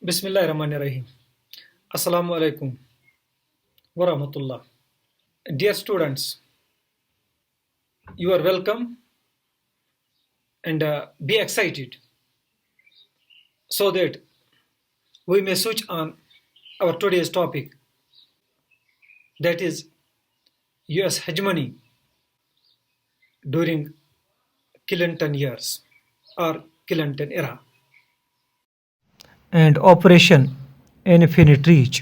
Bismillahirrahmanirrahim. Assalamu alaikum wa rahmatullah. Dear students, you are welcome and be excited so that we may switch on our today's topic, that is US hegemony during Clinton years or Clinton era. And Operation Infinite Reach.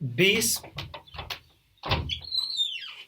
20,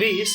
20,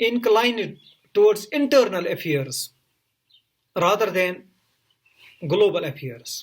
inclined towards internal affairs rather than global affairs.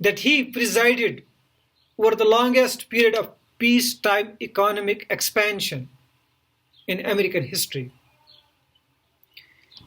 that he presided over the longest period of peacetime economic expansion in American history.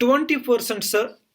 20%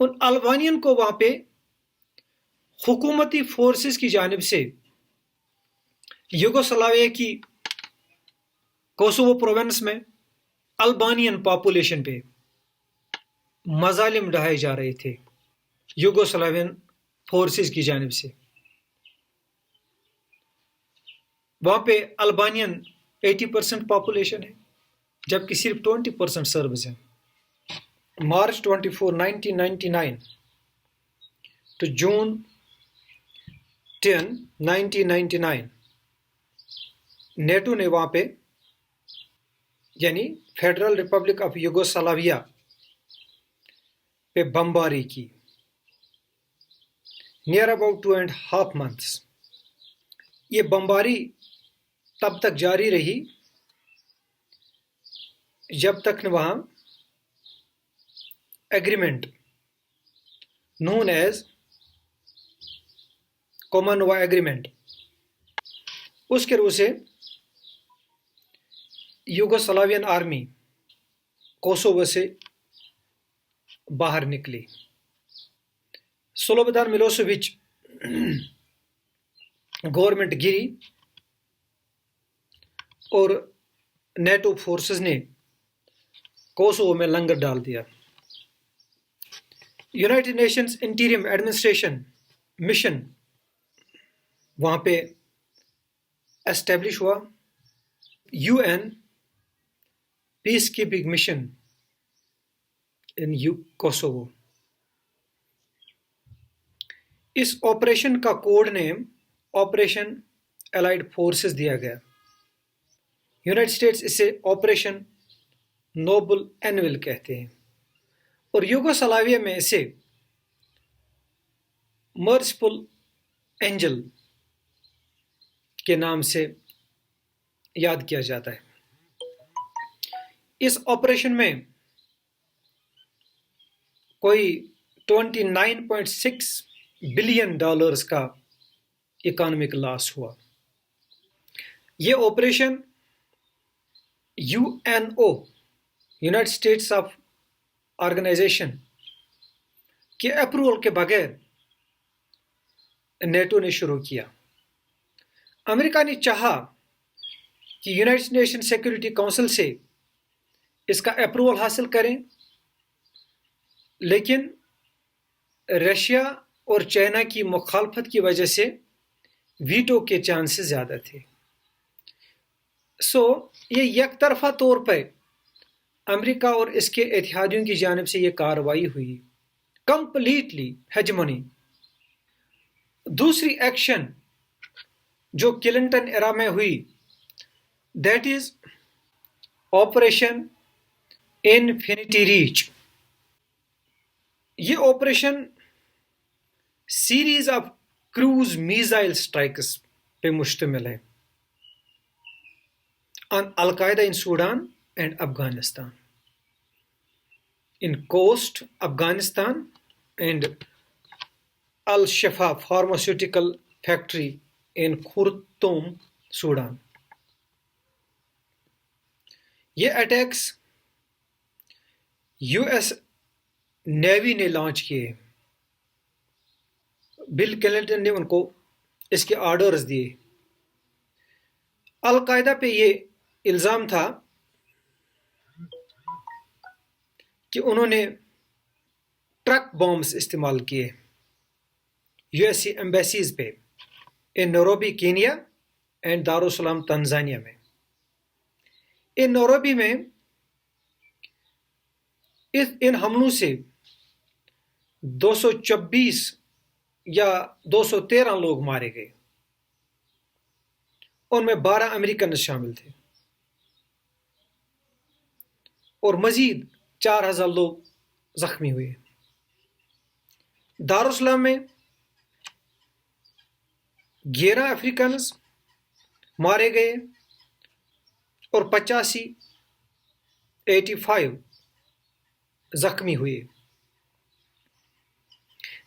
ان البانین کو وہاں پہ حکومتی forces کی جانب سے Yugoslavia کی Kosovo province میں البانین population پہ مظالم ڈھائے جا رہے تھے یوگوسلاوین فورسز کی جانب سے. وہاں پہ البانین 80% پاپولیشن ہے جبکہ صرف 20% سربز ہیں. مارچ 24 1999 to June 10 1999 نیٹو نے وہاں پہ یعنی فیڈرل ریپبلک آف یوگوسلاویا پہ بمباری کی نیئر اباؤٹ 2.5 months. یہ بمباری تب تک جاری رہی جب تک نہ وہاں ایگریمنٹ known as کومنوا ایگریمنٹ اس کے روح سے یوگوسلاوین آرمی کوسوو سے باہر نکلی. سلوبودان ملوسیوچ گورنمنٹ گری اور نیٹو فورسز نے کوسوو میں لنگر ڈال دیا. United Nations interim administration mission وہاں پہ اسٹیبلش ہوا. U N peace keeping mission in Kosovo. اس آپریشن کا code name operation allied forces دیا گیا. یونائٹڈ اسٹیٹس اسے آپریشن نوبل اینول کہتے ہیں اور یوگوسلاویا میں اسے مرسیفل اینجل کے نام سے یاد کیا جاتا ہے. اس آپریشن میں کوئی $29.6 بلین کا اکانومک لاس ہوا. یہ operation U N O United States of organization کے اپروول کے بغیر نیٹو نے شروع کیا. امریکہ نے چاہا کہ یونائٹڈ نیشن سیکورٹی کونسل سے اس کا اپروول حاصل کریں لیکن رشیا اور چائنا کی مخالفت کی وجہ سے ویٹو کے چانسز زیادہ تھے. یہ یک طرفہ طور پر امریکہ اور اس کے اتحادیوں کی جانب سے یہ کارروائی ہوئی کمپلیٹلی ہیجمونی. دوسری ایکشن جو کلنٹن ایرا میں ہوئی that is operation infinite reach. یہ operation series of cruise missile strikes پہ مشتمل ہے on Al-Qaeda in Sudan and Afghanistan. In coast Afghanistan and Al-Shifa pharmaceutical factory in Khartoum, Sudan. یہ attacks U S navy نے launch کیے. Bill Clinton نے ان کو اس کے آرڈرز دیے. القاعدہ پہ یہ الزام تھا کہ انہوں نے ٹرک بامز استعمال کیے یو ایس سی ایمبیسیز پہ ان نیروبی کینیا اینڈ دارالسلام تنزانیہ میں. ان نیروبی میں ان حملوں سے 226 یا 213 لوگ مارے گئے. ان میں 12 امریکن شامل تھے اور مزید 4000 لوگ زخمی ہوئے. دارالسلام میں 11 افریقنز مارے گئے اور 85 زخمی ہوئے.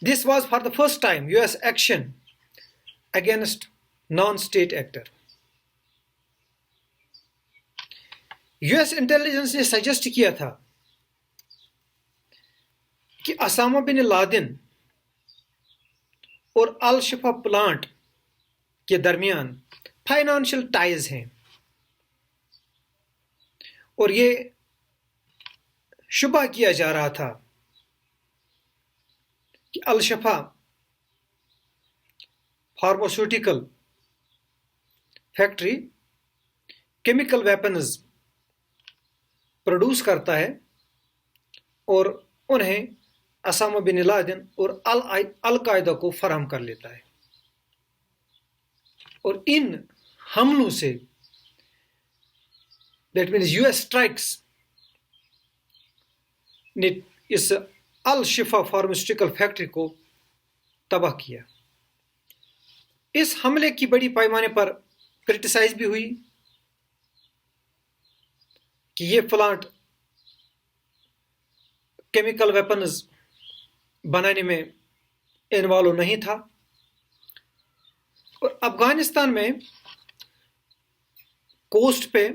This was for the first time US action against non-state actor. US intelligence نے سجیسٹ کیا تھا کہ اسامہ بن لادن اور الشفا پلانٹ کے درمیان فائنانشل ٹائز ہیں، اور یہ شبہ کیا جا رہا تھا کہ Al Shifa pharmaceutical factory chemical weapons produce کرتا ہے اور انہیں اسامہ بن لادن اور القاعدہ کو فراہم کر لیتا ہے، اور ان حملوں سے that means U S strikes نے اس الشفا فارماسیوٹیکل فیکٹری کو تباہ کیا۔ اس حملے کی بڑی پیمانے پر کرٹیسائز بھی ہوئی کہ یہ پلانٹ کیمیکل ویپنز بنانے میں انوالو نہیں تھا، اور افغانستان میں کوسٹ پہ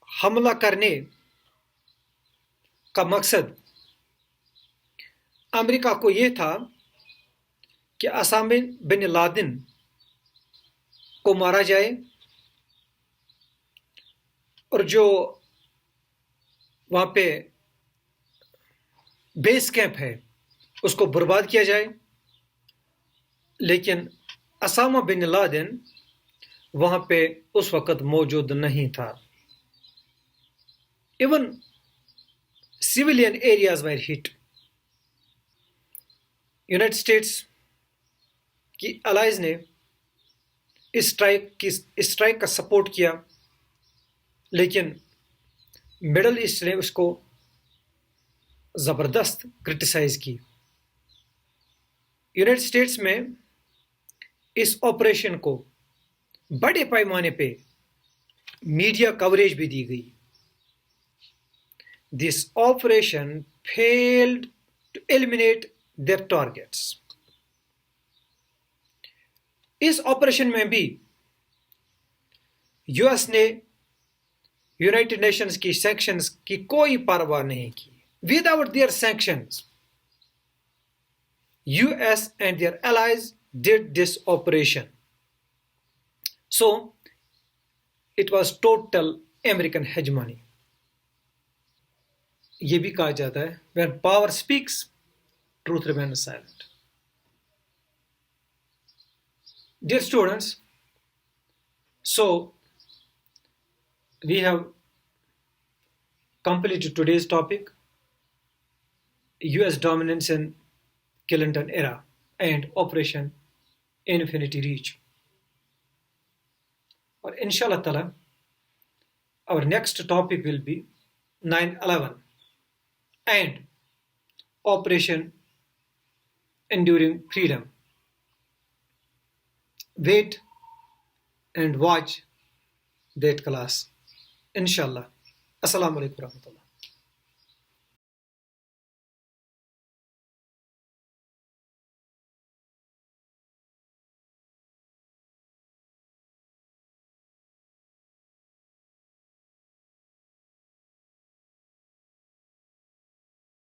حملہ کرنے کا مقصد امریکہ کو یہ تھا کہ اسامہ بن لادن کو مارا جائے اور جو وہاں پہ بیس کیمپ ہے اس کو برباد کیا جائے، لیکن اسامہ بن لادن وہاں پہ اس وقت موجود نہیں تھا۔ Even civilian areas were hit۔ United States کی الائز نے اسٹرائک کا سپورٹ کیا، لیکن مڈل ایسٹ نے اس کو زبردست کرٹیسائز کی۔ یونائٹڈ اسٹیٹس میں اس آپریشن کو بڑے پیمانے پہ میڈیا کوریج بھی دی گئی۔ This operation failed to eliminate their targets۔ اس آپریشن میں بھی یو ایس نے یونائٹڈ نیشنز کی سینکشنز کی کوئی پرواہ نہیں کی۔ Without their sanctions, US and their allies did this operation۔ So, it was total American hegemony۔ یہ بھی کہا جاتا ہے when power speaks, truth remains silent۔ Dear students, so we have completed today's topic, US dominance in Clinton era and Operation Infinity Reach۔ اور inshallah ta'ala our next topic will be 9/11 and Operation Enduring Freedom۔ Wait and watch that class inshallah۔ Assalamu alaikum warahmatullah۔